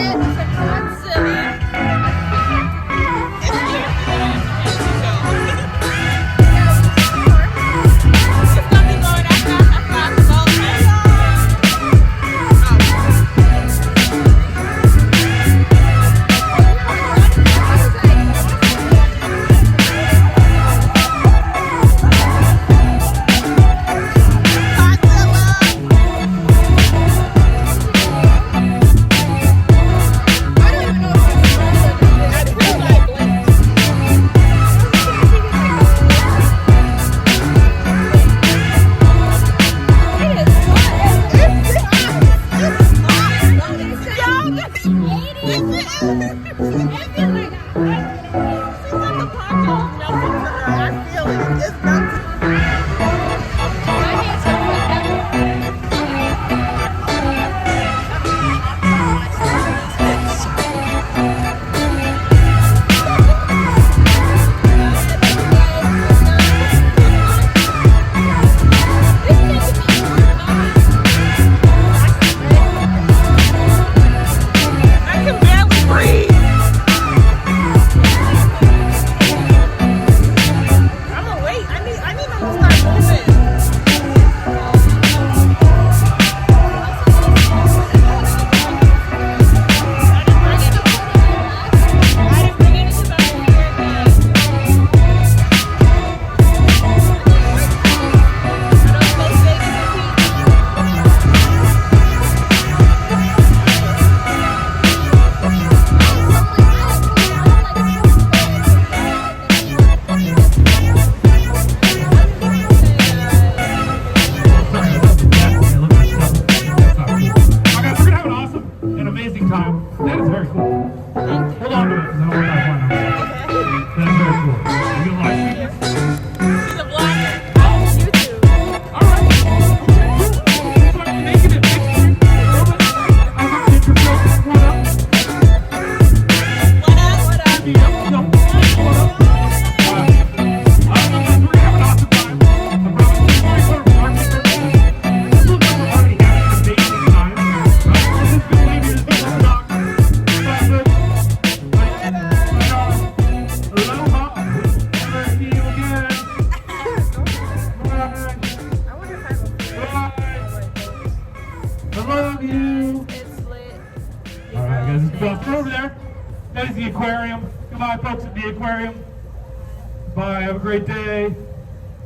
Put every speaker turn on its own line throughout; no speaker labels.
lit. It's a Codzilla.
Over there, that is the aquarium. Goodbye, folks at the aquarium. Bye. Have a great day.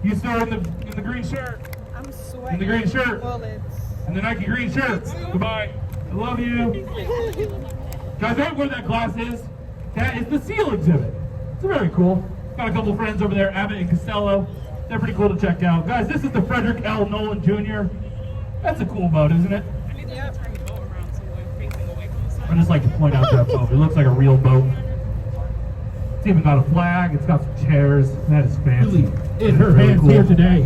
You still in the green shirt?
I'm sweating.
In the green shirt.
Bullets.
And the Nike green shirts. Goodbye. I love you. Guys, right where that glass is, that is the seal exhibit. It's very cool. Got a couple of friends over there, Abbott and Costello. They're pretty cool to check out. Guys, this is the Frederick L. Nolan Jr. That's a cool boat, isn't it? I just like to point out that boat. It looks like a real boat. It's even got a flag. It's got some chairs. That is fancy.
In her hands cool. Here today.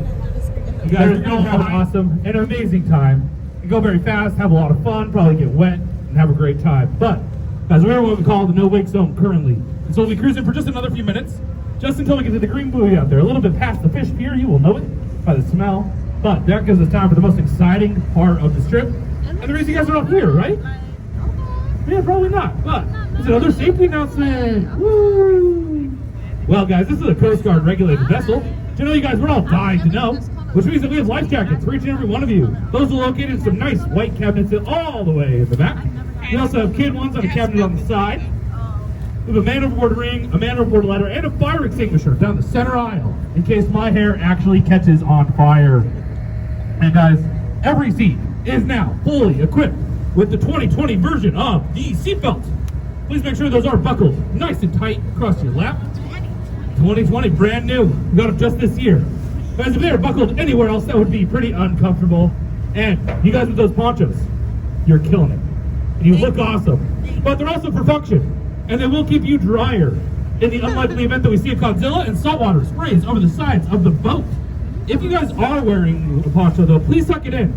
You guys are going to have an awesome and amazing time. You go very fast, have a lot of fun, probably get wet, and have a great time. But, guys, we're in what we call the no-wake zone currently. And so we'll be cruising for just another few minutes, just until we get to the green buoy out there. A little bit past the fish pier, you will know it by the smell. But that gives us time for the most exciting part of the trip. And the reason you guys are up here, right? Yeah, probably not, but it's another safety announcement. Woo! Well, guys, this is a Coast Guard regulated vessel. Do you know, you guys, we're all dying to know, which means that we have life jackets for each and every one of you. Those are located in some nice white cabinets all the way in the back. We also have kid ones on a cabinet on the side. We have a man overboard ring, a man overboard ladder, and a fire extinguisher down the center aisle in case my hair actually catches on fire. And guys, every seat is now fully equipped with the 2020 version of the seatbelt. Please make sure those are buckled nice and tight across your lap. 2020, brand new. We got them just this year. Guys, if they were buckled anywhere else, that would be pretty uncomfortable. And you guys with those ponchos, you're killing it. And you look awesome. But they're also for function. And they will keep you drier in the unlikely event that we see a Codzilla and saltwater sprays over the sides of the boat. If you guys are wearing a poncho though, please tuck it in.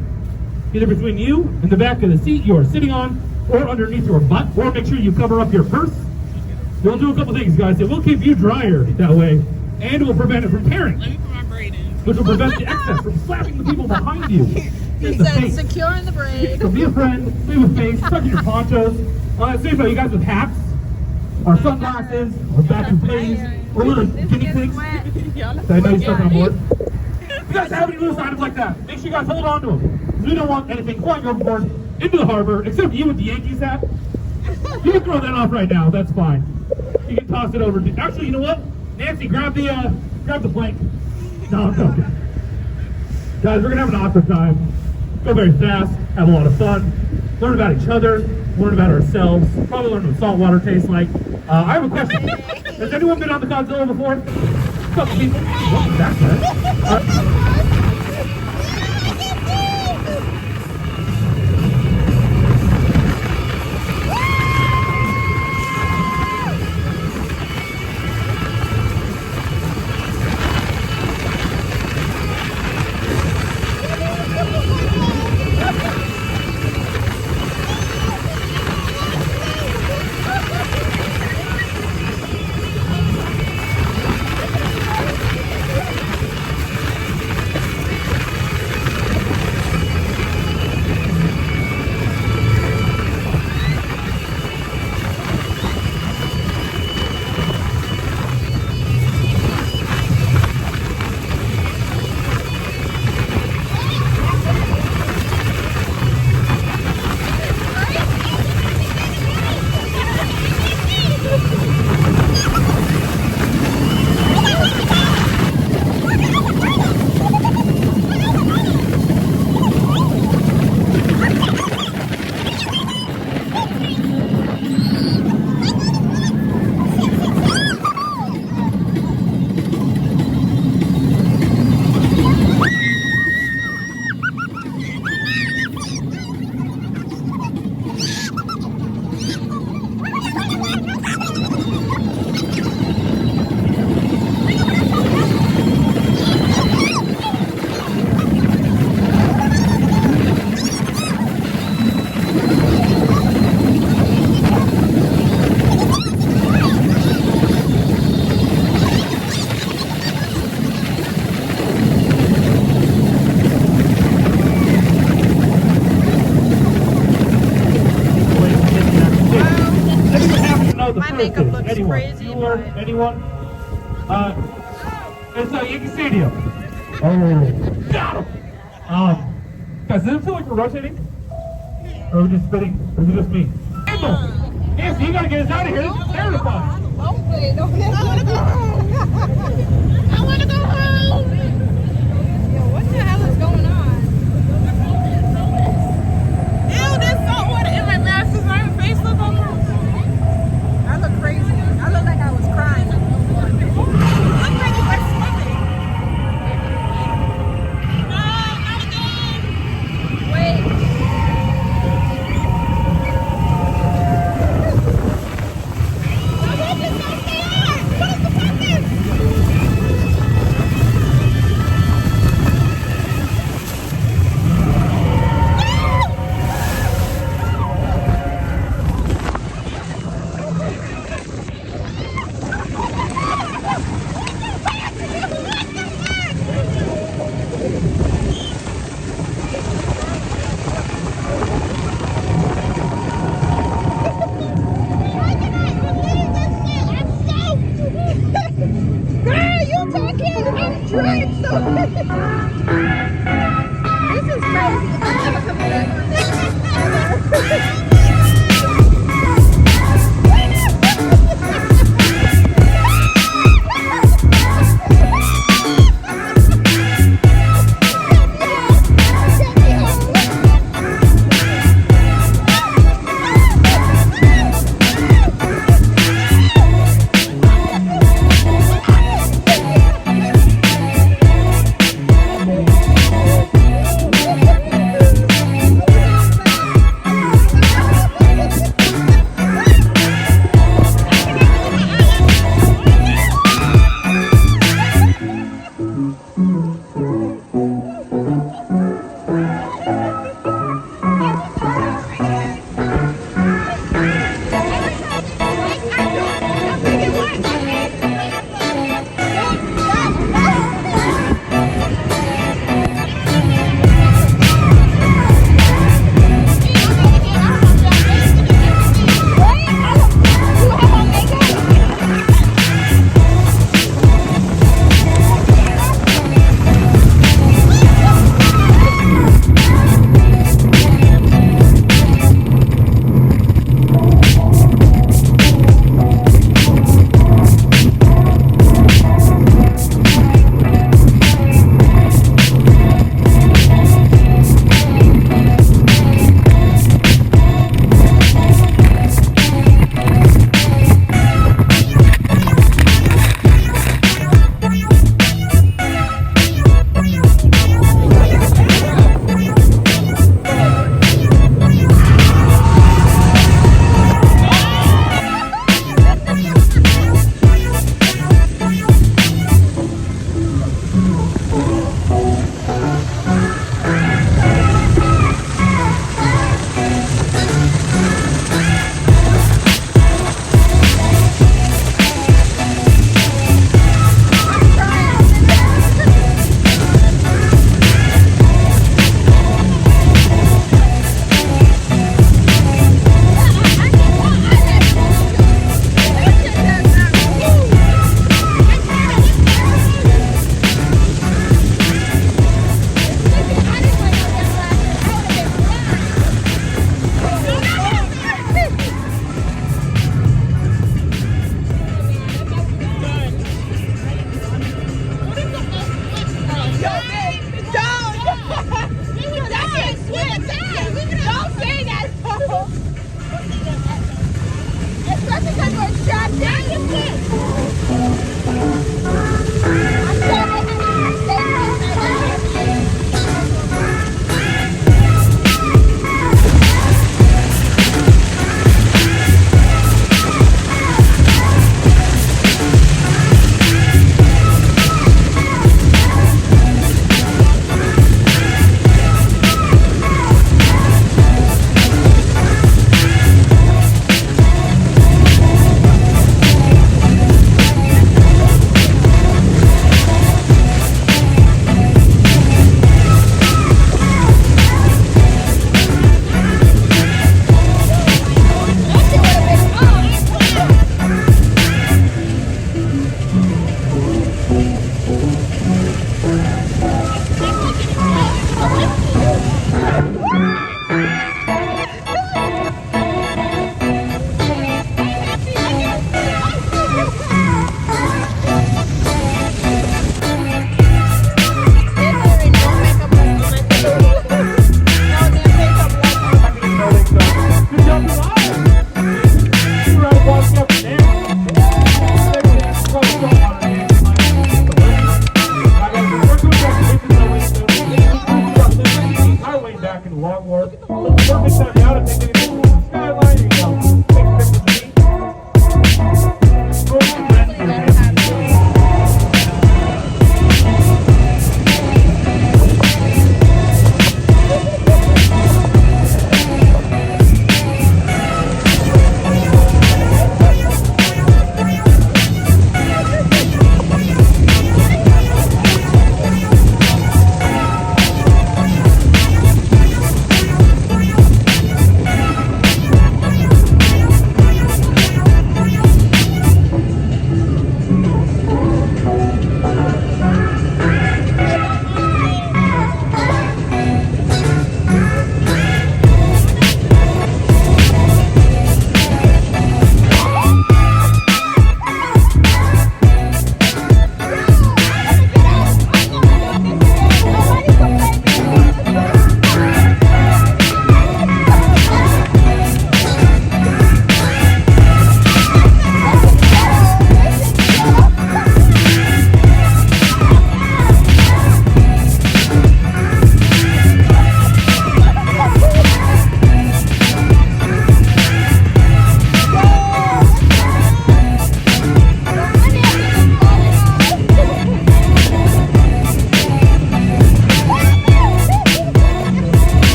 Either between you and the back of the seat you are sitting on, or underneath your butt, or make sure you cover up your purse. We'll do a couple things, guys. It will keep you drier that way, and it will prevent it from tearing, which will prevent the excess from slapping the people behind you.
He
the
said,
face.
securing the braid.
So be a friend, leave a face, tuck in your ponchos. See about you guys with hats, or sunglasses, or vacuum cleaners, or little guinea pigs. So I know you're stuck on board. If you guys have any loose items like that, make sure you guys hold on to them. We don't want anything flying overboard into the harbor, except you with the Yankees hat. You can throw that off right now, that's fine. You can toss it over. Actually, you know what? Nancy, grab the plank. No, I'm joking. Guys, we're gonna have an awesome time. Go very fast, have a lot of fun, learn about each other, learn about ourselves, probably learn what salt water tastes like. I have a question. Has anyone been on the Codzilla before? A couple people. What's that, man? The
My
first
makeup
is.
looks
Anyone?
crazy,
Bueller?
but-
Anyone? It's Yankee Stadium. Oh, got him. Guys, does it feel like we're rotating? Or are we just spinning? Or is it just me? Nancy, you gotta get us out of here. This is terrifying.
I want to go home. I want to go home. Yo, what the hell is going on? Ew, there's salt water in my mask. Does my face look almost? I look crazy. I look like I was crying. Look like you were swimming. No, not again. Wait.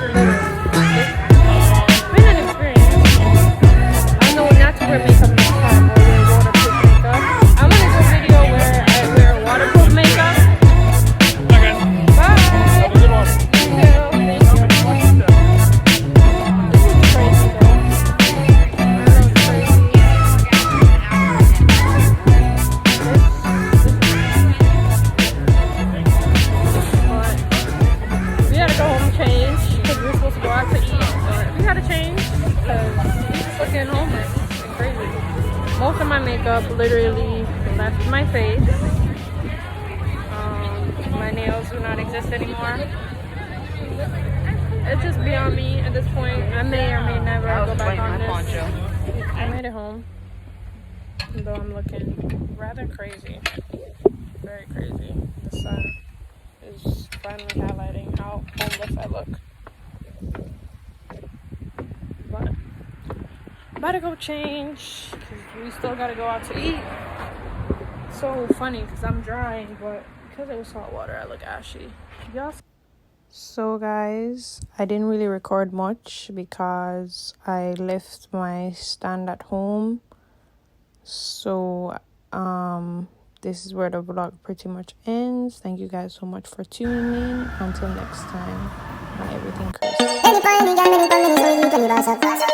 It's been an experience. I know not to wear makeup next time or wear waterproof makeup. I'm gonna do a video where I wear waterproof makeup.
Okay.
Bye.
Have a good one.
Thank you. This is crazy though. I know it's crazy. But we gotta go home and change because we're supposed to go out to eat. But we gotta change because we just looking homeless and crazy. Most of my makeup literally left my face. My nails do not exist anymore. It's just beyond me at this point. I may or may never go back on this. I made it home, though I'm looking rather crazy. Very crazy. The sun is finally highlighting how homeless I look. But I'm about to go change because we still gotta go out to eat. So funny because I'm dry, but because it was salt water, I look ashy. Y'all. So guys, I didn't really record much because I left my stand at home. So this is where the vlog pretty much ends. Thank you guys so much for tuning in. Until next time, my everything Krys.